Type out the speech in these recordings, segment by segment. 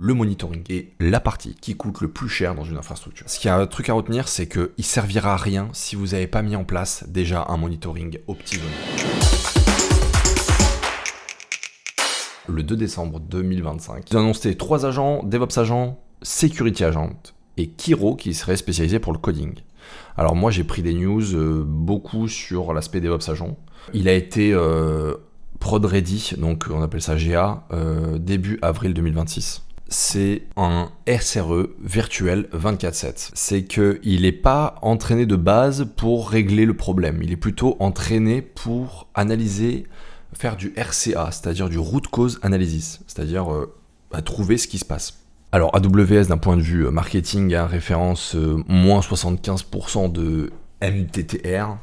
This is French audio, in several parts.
le monitoring est la partie qui coûte le plus cher dans une infrastructure. Ce qu'il y a un truc à retenir, c'est qu'il ne servira à rien si vous n'avez pas mis en place déjà un monitoring optimisé. Le 2 décembre 2025, ils ont annoncé 3 agents, DevOps agents, Security agent et Kiro qui serait spécialisé pour le coding. Alors moi j'ai pris des news beaucoup sur l'aspect DevOps agent. Il a été prod ready, donc on appelle ça GA, début avril 2026. C'est un SRE virtuel 24/7. C'est qu'il n'est pas entraîné de base pour régler le problème. Il est plutôt entraîné pour analyser, faire du RCA, c'est-à-dire du root cause analysis, c'est-à-dire trouver ce qui se passe. Alors AWS d'un point de vue marketing a référence moins 75% de MTTR.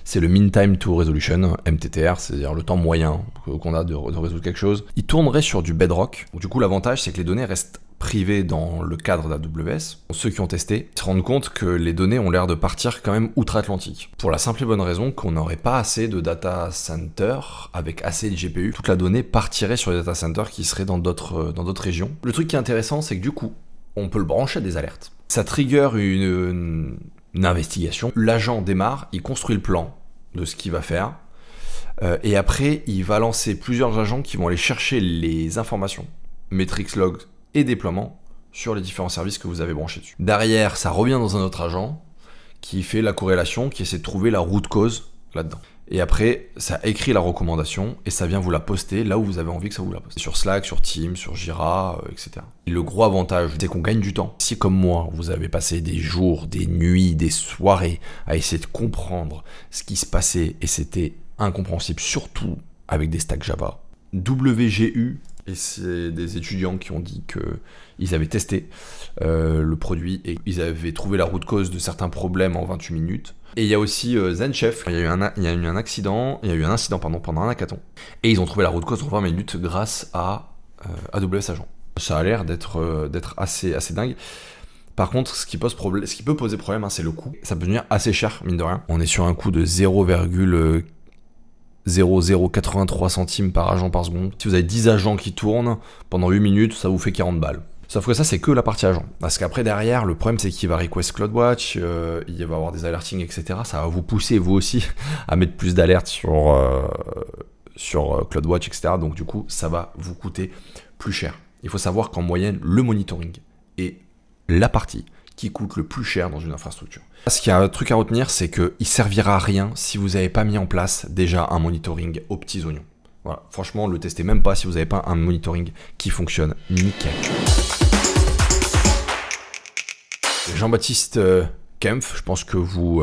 C'est le Mean Time to Resolution, MTTR, c'est-à-dire le temps moyen qu'on a de résoudre quelque chose. Il tournerait sur du Bedrock. Du coup, l'avantage, c'est que les données restent privées dans le cadre d'AWS. Ceux qui ont testé se rendent compte que les données ont l'air de partir quand même outre-Atlantique. Pour la simple et bonne raison qu'on n'aurait pas assez de data centers avec assez de GPU. Toute la donnée partirait sur les data centers qui seraient dans d'autres régions. Le truc qui est intéressant, c'est que du coup, on peut le brancher à des alertes. Ça trigger une investigation. L'agent démarre, il construit le plan de ce qu'il va faire, et après il va lancer plusieurs agents qui vont aller chercher les informations, metrics, logs et déploiement sur les différents services que vous avez branchés dessus. Derrière, ça revient dans un autre agent qui fait la corrélation, qui essaie de trouver la root cause là-dedans. Et après, ça écrit la recommandation et ça vient vous la poster là où vous avez envie que ça vous la poste. Sur Slack, sur Teams, sur Jira, etc. Et le gros avantage, c'est qu'on gagne du temps. Si comme moi, vous avez passé des jours, des nuits, des soirées à essayer de comprendre ce qui se passait et c'était incompréhensible, surtout avec des stacks Java, WGU, et c'est des étudiants qui ont dit qu'ils avaient testé le produit et ils avaient trouvé la root cause de certains problèmes en 28 minutes. Et il y a aussi ZenChef, il y a eu un incident pendant un hackathon. Et ils ont trouvé la root cause en 20 minutes grâce à AWS Agent. Ça a l'air d'être assez dingue. Par contre, ce qui peut poser problème, c'est le coût. Ça peut devenir assez cher, mine de rien. On est sur un coût de 0,0083 centimes par agent par seconde. Si vous avez 10 agents qui tournent pendant 8 minutes, ça vous fait 40 balles. Sauf que ça, c'est que la partie agent. Parce qu'après, derrière, le problème, c'est qu'il va request CloudWatch, il va avoir des alertings, etc. Ça va vous pousser, vous aussi, à mettre plus d'alertes sur CloudWatch, etc. Donc, du coup, ça va vous coûter plus cher. Il faut savoir qu'en moyenne, le monitoring est la partie qui coûte le plus cher dans une infrastructure. Ce qu'il y a un truc à retenir, c'est qu'il ne servira à rien si vous n'avez pas mis en place déjà un monitoring aux petits oignons. Voilà. Franchement, ne le testez même pas si vous n'avez pas un monitoring qui fonctionne nickel. Jean-Baptiste Kempf, je pense que vous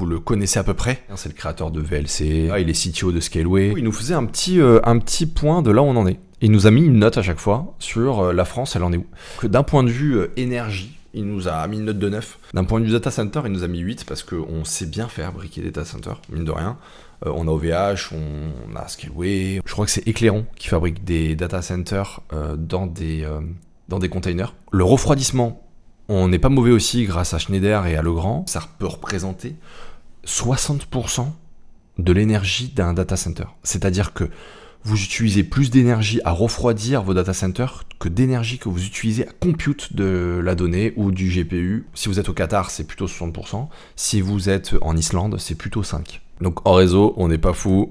le connaissez à peu près. C'est le créateur de VLC, il est CTO de Scaleway. Il nous faisait un petit point de là où on en est. Il nous a mis une note à chaque fois sur la France, elle en est où. Que d'un point de vue énergie, il nous a mis une note de 9. D'un point de vue data center, il nous a mis 8 parce qu'on sait bien faire briquer des data centers, mine de rien. On a OVH, on a Scaleway. Je crois que c'est Eclairons qui fabrique des data centers dans des containers. Le refroidissement, on n'est pas mauvais aussi grâce à Schneider et à Legrand. Ça peut représenter 60% de l'énergie d'un data center. C'est-à-dire que vous utilisez plus d'énergie à refroidir vos data centers que d'énergie que vous utilisez à compute de la donnée ou du GPU. Si vous êtes au Qatar, c'est plutôt 60%. Si vous êtes en Islande, c'est plutôt 5%. Donc en réseau, on n'est pas fou.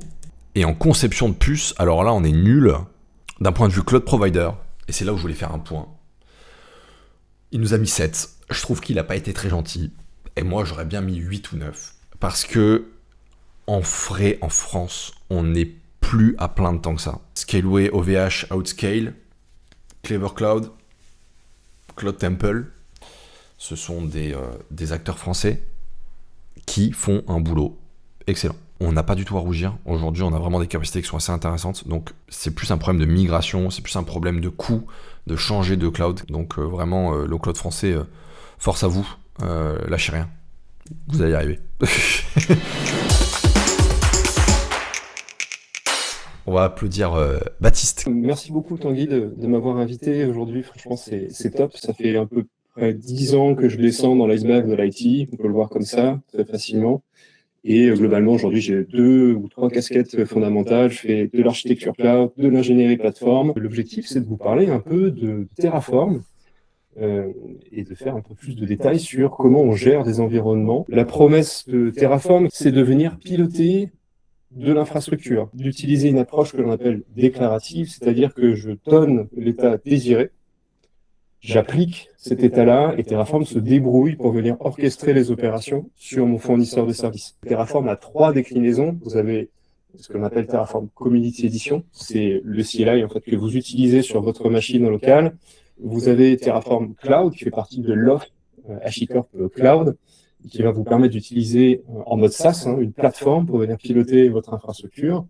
Et en conception de puces, alors là, on est nul d'un point de vue cloud provider. Et c'est là où je voulais faire un point. Il nous a mis 7. Je trouve qu'il n'a pas été très gentil. Et moi, j'aurais bien mis 8 ou 9. Parce que, en vrai, en France, on n'est plus à plein de temps que ça. Scaleway, OVH, Outscale, Clever Cloud, Cloud Temple, ce sont des acteurs français qui font un boulot excellent. On n'a pas du tout à rougir. Aujourd'hui, on a vraiment des capacités qui sont assez intéressantes. Donc, c'est plus un problème de migration, c'est plus un problème de coût, de changer de cloud. Donc, vraiment, le cloud français, force à vous, lâchez rien. Vous allez y arriver. On va applaudir Baptiste. Merci beaucoup Tanguy de m'avoir invité aujourd'hui. Franchement, c'est top. Ça fait un peu près 10 ans que je descends dans l'iceberg de l'IT. On peut le voir comme ça, très facilement. Et globalement, aujourd'hui, j'ai 2 ou 3 casquettes fondamentales. Je fais de l'architecture cloud, de l'ingénierie plateforme. L'objectif, c'est de vous parler un peu de Terraform et de faire un peu plus de détails sur comment on gère des environnements. La promesse de Terraform, c'est de venir piloter de l'infrastructure, d'utiliser une approche que l'on appelle déclarative, c'est-à-dire que je donne l'état désiré, j'applique cet état-là et Terraform se débrouille pour venir orchestrer les opérations sur mon fournisseur de services. Terraform a 3 déclinaisons. Vous avez ce que l'on appelle Terraform Community Edition, c'est le CLI en fait, que vous utilisez sur votre machine locale. Vous avez Terraform Cloud qui fait partie de l'offre HashiCorp Cloud, qui va vous permettre d'utiliser en mode SaaS une plateforme pour venir piloter votre infrastructure.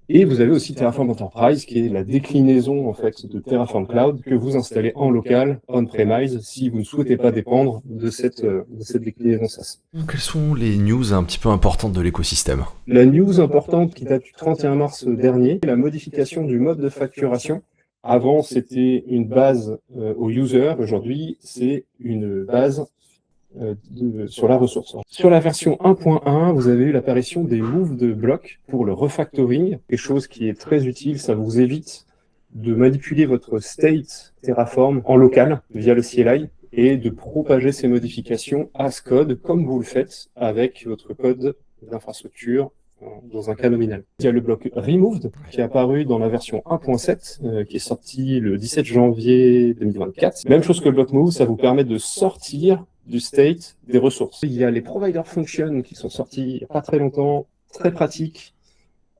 Et vous avez aussi Terraform Enterprise, qui est la déclinaison en fait de Terraform Cloud que vous installez en local, on-premise, si vous ne souhaitez pas dépendre de cette déclinaison SaaS. Quelles sont les news un petit peu importantes de l'écosystème? La news importante qui date du 31 mars dernier, la modification du mode de facturation. Avant, c'était une base au user. Aujourd'hui, c'est une base sur la ressource. Sur la version 1.1, vous avez eu l'apparition des moves de blocs pour le refactoring, quelque chose qui est très utile, ça vous évite de manipuler votre state Terraform en local via le CLI et de propager ces modifications as code comme vous le faites avec votre code d'infrastructure dans un cas nominal. Il y a le bloc removed qui est apparu dans la version 1.7 qui est sorti le 17 janvier 2024. Même chose que le bloc move, ça vous permet de sortir du state des ressources. Il y a les provider functions qui sont sortis il n'y a pas très longtemps, très pratiques.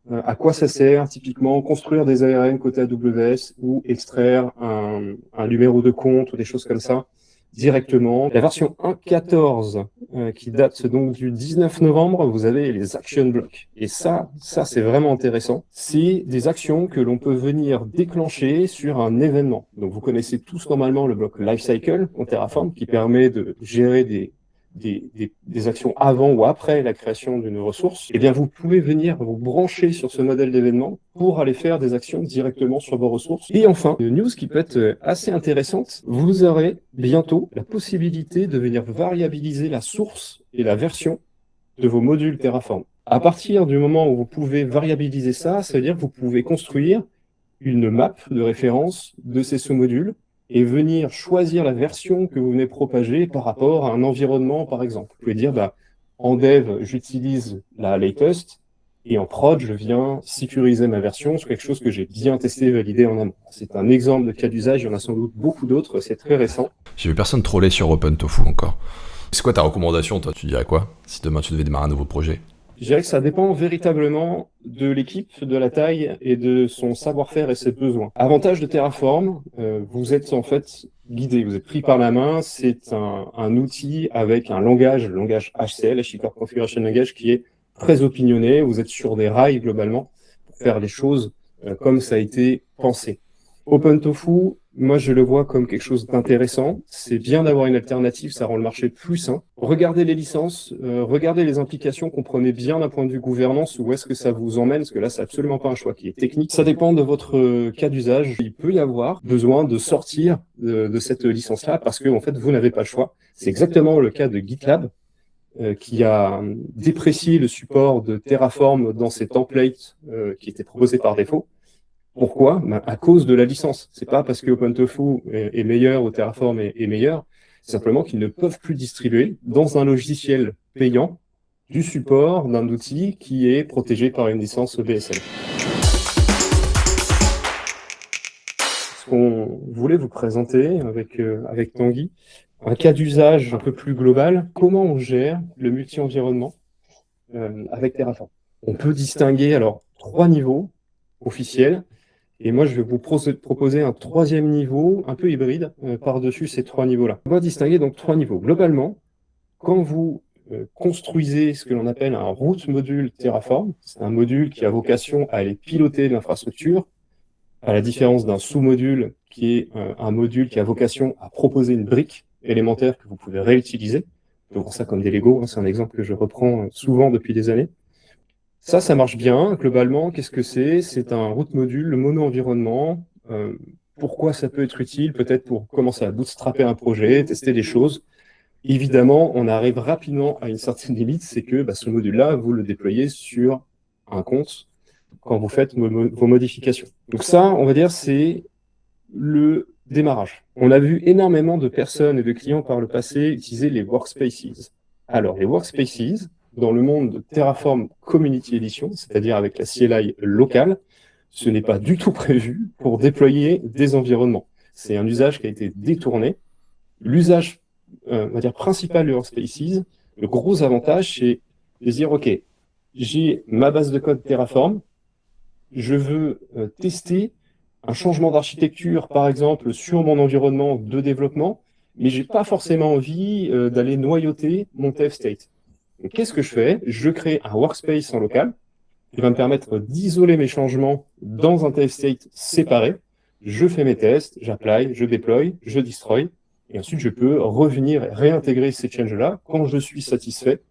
À quoi ça sert? Typiquement, construire des ARN côté AWS ou extraire un numéro de compte ou des choses comme ça directement. La version 1.14 qui date donc du 19 novembre, vous avez les action blocks. Et ça c'est vraiment intéressant. C'est des actions que l'on peut venir déclencher sur un événement. Donc vous connaissez tous normalement le bloc lifecycle en Terraform qui permet de gérer des actions avant ou après la création d'une ressource. Eh bien, vous pouvez venir vous brancher sur ce modèle d'événement pour aller faire des actions directement sur vos ressources. Et enfin, une news qui peut être assez intéressante, vous aurez bientôt la possibilité de venir variabiliser la source et la version de vos modules Terraform. À partir du moment où vous pouvez variabiliser ça, ça veut dire que vous pouvez construire une map de référence de ces sous-modules et venir choisir la version que vous venez propager par rapport à un environnement, par exemple. Vous pouvez dire, en dev, j'utilise la latest, et en prod, je viens sécuriser ma version sur quelque chose que j'ai bien testé et validé en amont. C'est un exemple de cas d'usage, il y en a sans doute beaucoup d'autres, c'est très récent. J'ai vu personne troller sur OpenTofu encore. C'est quoi ta recommandation, toi? Tu dirais quoi si demain tu devais démarrer un nouveau projet? Je dirais que ça dépend véritablement de l'équipe, de la taille et de son savoir-faire et ses besoins. Avantage de Terraform, vous êtes en fait guidé, vous êtes pris par la main. C'est un outil avec un langage HCL, HashiCorp Configuration Language, qui est très opinionné. Vous êtes sur des rails globalement pour faire les choses comme ça a été pensé. OpenTofu, moi je le vois comme quelque chose d'intéressant. C'est bien d'avoir une alternative, ça rend le marché plus sain. Regardez les licences, regardez les implications, comprenez bien d'un point de vue gouvernance où est-ce que ça vous emmène, parce que là c'est absolument pas un choix qui est technique. Ça dépend de votre cas d'usage. Il peut y avoir besoin de sortir de cette licence-là parce que en fait vous n'avez pas le choix. C'est exactement le cas de GitLab qui a déprécié le support de Terraform dans ses templates qui étaient proposés par défaut. Pourquoi? À cause de la licence. C'est pas parce que OpenTofu est meilleur ou Terraform est meilleur, c'est simplement qu'ils ne peuvent plus distribuer dans un logiciel payant du support d'un outil qui est protégé par une licence BSL. Ce qu'on voulait vous présenter avec Tanguy, un cas d'usage un peu plus global, comment on gère le multi-environnement avec Terraform. On peut distinguer alors 3 niveaux officiels. Et moi, je vais vous proposer un 3e niveau, un peu hybride, par-dessus ces 3 niveaux-là. On va distinguer donc 3 niveaux. Globalement, quand vous construisez ce que l'on appelle un root module Terraform, c'est un module qui a vocation à aller piloter l'infrastructure, à la différence d'un sous-module qui est un module qui a vocation à proposer une brique élémentaire que vous pouvez réutiliser. On voit ça comme des Lego, c'est un exemple que je reprends souvent depuis des années. Ça marche bien. Globalement, qu'est-ce que c'est? C'est un root module, le mono-environnement. Pourquoi ça peut être utile? Peut-être pour commencer à bootstrapper un projet, tester des choses. Évidemment, on arrive rapidement à une certaine limite, c'est que ce module-là, vous le déployez sur un compte quand vous faites vos modifications. Donc ça, on va dire, c'est le démarrage. On a vu énormément de personnes et de clients par le passé utiliser les workspaces. Alors, les workspaces, dans le monde de Terraform Community Edition, c'est-à-dire avec la CLI locale, ce n'est pas du tout prévu pour déployer des environnements. C'est un usage qui a été détourné. L'usage, on va dire, principal de workspaces, le gros avantage, c'est de dire, OK, j'ai ma base de code Terraform, je veux tester un changement d'architecture, par exemple, sur mon environnement de développement, mais j'ai pas forcément envie d'aller noyauter mon TF state. Donc, qu'est-ce que je fais? Je crée un workspace en local qui va me permettre d'isoler mes changements dans un TF state séparé. Je fais mes tests, j'apply, je déploie, je destroy, et ensuite je peux revenir et réintégrer ces changes-là quand je suis satisfait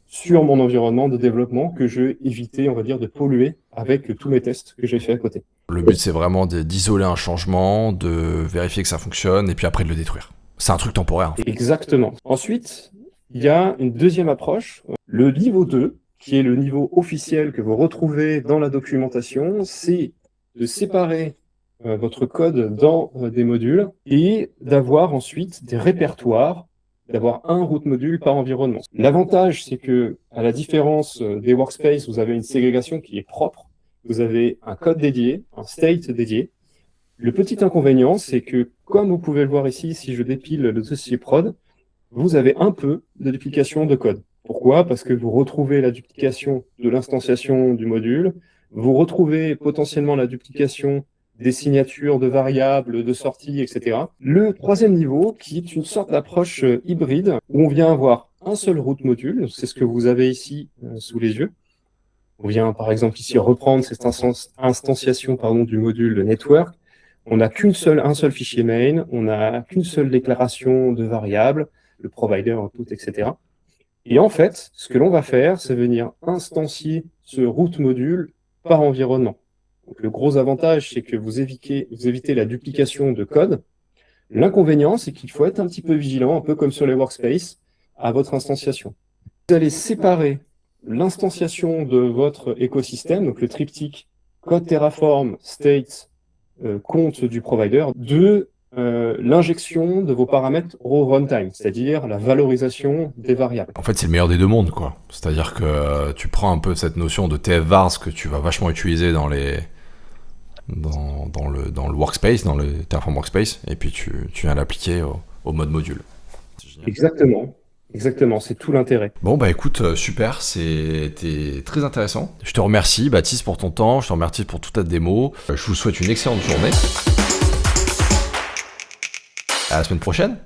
sur mon environnement de développement que je vais éviter, on va dire, de polluer avec tous mes tests que j'ai fait à côté. Le but, c'est vraiment d'isoler un changement, de vérifier que ça fonctionne, et puis après de le détruire. C'est un truc temporaire. Exactement. Ensuite, il y a une deuxième approche. Le niveau 2, qui est le niveau officiel que vous retrouvez dans la documentation, c'est de séparer votre code dans des modules et d'avoir ensuite des répertoires, d'avoir un root module par environnement. L'avantage, c'est que, à la différence des workspaces, vous avez une ségrégation qui est propre. Vous avez un code dédié, un state dédié. Le petit inconvénient, c'est que, comme vous pouvez le voir ici, si je dépile le dossier prod, vous avez un peu de duplication de code. Pourquoi? Parce que vous retrouvez la duplication de l'instanciation du module, vous retrouvez potentiellement la duplication des signatures de variables, de sortie, etc. Le troisième niveau, qui est une sorte d'approche hybride, où on vient avoir un seul root module, c'est ce que vous avez ici sous les yeux. On vient par exemple ici reprendre cette instanciation du module network. On n'a un seul fichier main, on n'a qu'une seule déclaration de variables, le provider, input, etc. Et en fait, ce que l'on va faire, c'est venir instancier ce root module par environnement. Donc, le gros avantage, c'est que vous évitez la duplication de code. L'inconvénient, c'est qu'il faut être un petit peu vigilant, un peu comme sur les workspaces, à votre instanciation. Vous allez séparer l'instanciation de votre écosystème, donc le triptyque code Terraform, state, compte du provider, de l'injection de vos paramètres au runtime, c'est-à-dire la valorisation des variables. En fait, c'est le meilleur des deux mondes, quoi. C'est-à-dire que tu prends un peu cette notion de TF-vars que tu vas vachement utiliser dans le workspace, dans le Terraform Workspace, et puis tu viens l'appliquer au mode module. Exactement, c'est tout l'intérêt. Bon, bah écoute, super, c'était très intéressant. Je te remercie, Baptiste, pour ton temps, je te remercie pour toute ta démo. Je vous souhaite une excellente journée. À la semaine prochaine.